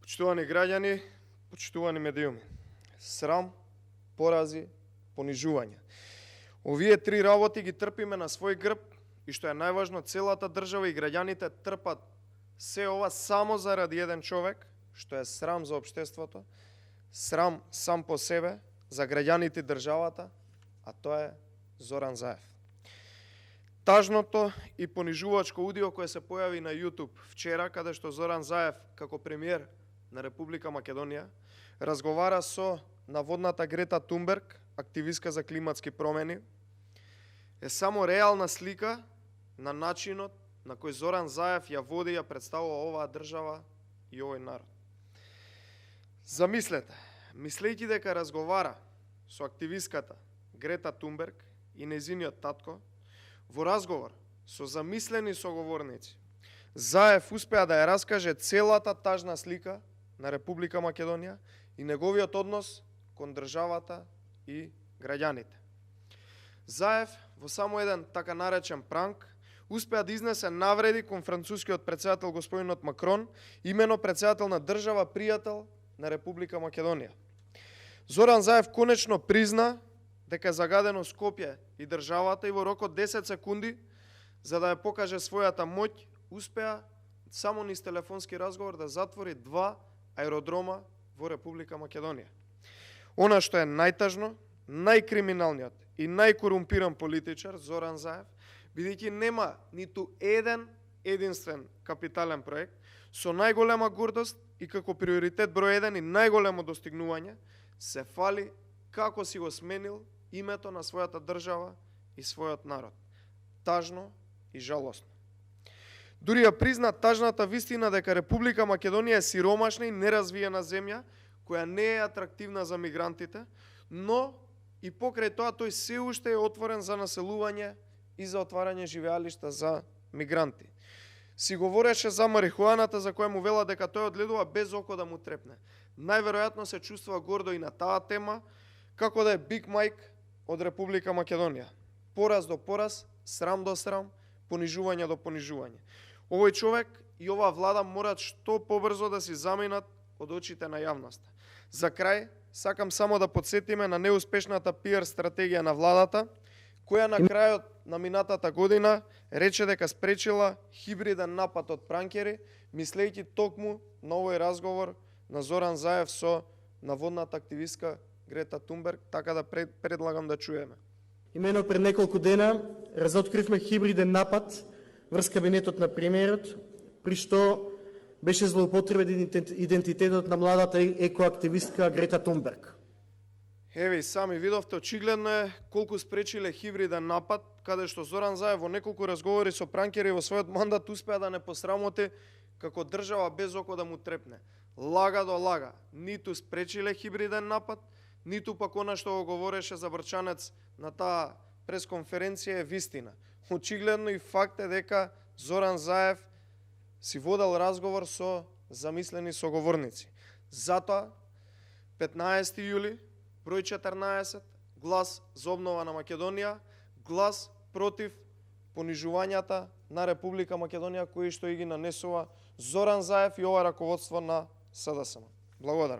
Почитувани граѓани, почитувани медиуми. Срам, порази, понижување. Овие три работи ги трпиме на свој грб и што е најважно, целата држава и граѓаните трпат се ова само заради еден човек, што е срам за општеството, срам сам по себе, за граѓаните и државата, а тоа е Зоран Заев. Тажното и понижувачко аудио кое се појави на YouTube вчера, каде што Зоран Заев, како премиер на Република Македонија, разговара со наводната Грета Тунберг, активистка за климатски промени, е само реална слика на начинот на кој Зоран Заев ја води и ја представува оваа држава и овој народ. Замислете, мислејќи дека разговара со активистката Грета Тунберг и нејзиниот татко, во разговор со замислени соговорници, Заев успеа да ја раскаже целата тажна слика на Република Македонија и неговиот однос кон државата и граѓаните. Заев во само еден така наречен пранк успеа да изнесе навреди кон францускиот претседател господинот Макрон, имено претседател на држава пријател на Република Македонија. Зоран Заев конечно призна дека е загадено Скопје и државата и во рок од 10 секунди, за да ја покаже својата моќ, успеа само низ телефонски разговор да затвори 2 аеродрома во Република Македонија. Она што е најтажно, најкриминалниот и најкорумпиран политичар Зоран Заев, бидејќи нема ниту еден единствен капитален проект, со најголема гордост и како приоритет број 1 и најголемо достигнување, се фали како си го сменил името на својата држава и својот народ. Тажно и жалосно. Дури ја призна тажната вистина дека Република Македонија е сиромашна и неразвиена земја, која не е атрактивна за мигрантите, но и покрај тоа тој се уште е отворен за населување и за отварање живеалишта за мигранти. Си говореше за марихуаната, за која му вела дека тој одгледува без око да му трепне. Најверојатно се чувствува гордо и на таа тема, како да е Биг Мајк од Република Македонија. Пораз до пораз, срам до срам, понижување до понижување. Овој човек и оваа влада морат што побрзо да си заминат од очите на јавноста. За крај, сакам само да подсетиме на неуспешната пиар стратегија на владата, која на крајот на минатата година рече дека спречила хибриден напад од пранкери, мислејќи токму на овој разговор на Зоран Заев со наводната активистка Грета Тунберг, така да предлагам да чуеме. Имено пред неколку дена разоткривме хибриден напад врз кабинетот на премиерот, при што беше злоупотребен идентитетот на младата екоактивистка Грета Тунберг. Еве и сами видовте, очигледно е колку спречиле хибриден напад, каде што Зоран Заев во неколку разговори со пранкери во својот мандат успеа да не посрамоти како држава без око да му трепне. Лага до лага, ниту спречиле хибриден напад, ниту пак она што го говореше за Брчанец на таа пресконференција е вистина. Очигледно и факт е дека Зоран Заев си водел разговор со замислени соговорници. Затоа, 15 јули, број 14, глас за обнова на Македонија, глас против понижувањата на Република Македонија, кои што и ги нанесува Зоран Заев и ова раководство на СДСМ. Благодарам.